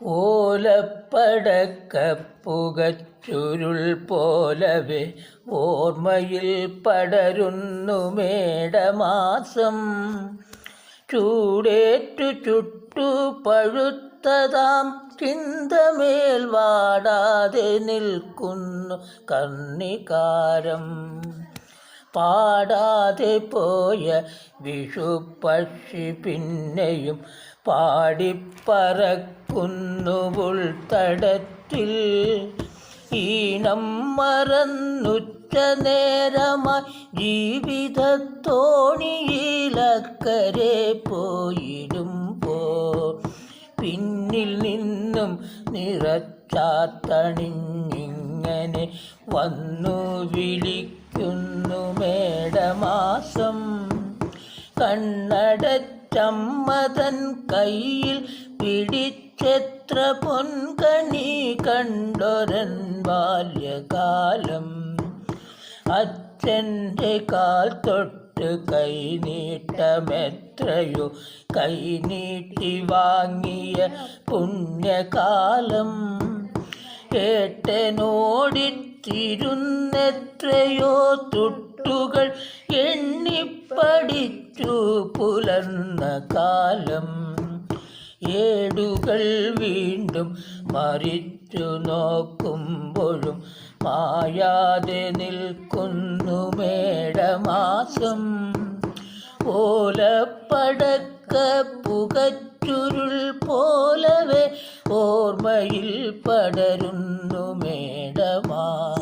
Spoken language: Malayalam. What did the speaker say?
ഓലപ്പടക്കപ്പുകച്ചുരുൾ പോലവെ ഓർമ്മയിൽ പടരുന്നു മേടമാസം. ചൂടേറ്റു ചുട്ടു പഴുത്തതാം ചിന്തമേൽ വാടാതെ നിൽക്കുന്നു കർണികാരം. പാടാതെ പോയ വിഷുപക്ഷി പിന്നെയും പാടിപ്പറക്കുന്നു ഉൾത്തടത്തിൽ. ഈണം മറന്നുച്ച നേരമായി ജീവിതത്തോണിയിലക്കരെ പോയിടുമ്പോ പിന്നിൽ നിന്നും നിറച്ചാത്തണിഞ്ഞിങ്ങനെ വന്നു വിളിക്കുന്നു മേടമാസം. കണ്ണടച്ചമ്മതൻ കയ്യിൽ പിടിച്ചെത്ര പൊൻകണി കണ്ടൊരൻ ബാല്യകാലം. അച്ഛൻ്റെ കാൽ തൊട്ട് കൈനീട്ടമെത്രയോ കൈനീട്ടി വാങ്ങിയ പുണ്യകാലം. ഏട്ടനോടിത്തിരുന്നെത്രയോ തുട്ടുകൾ എണ്ണിപ്പടിച്ചു പുലർന്ന കാലം. ഏടുകൾ വീണ്ടും മറിച്ചു നോക്കുമ്പോഴും മായാതെ നിൽക്കുന്നു മേടമാസം. ഓലപ്പടക്ക പുകച്ചുരുൾ പോലവെ ഓർമ്മയിൽ പടരുന്നു മേടമാസം.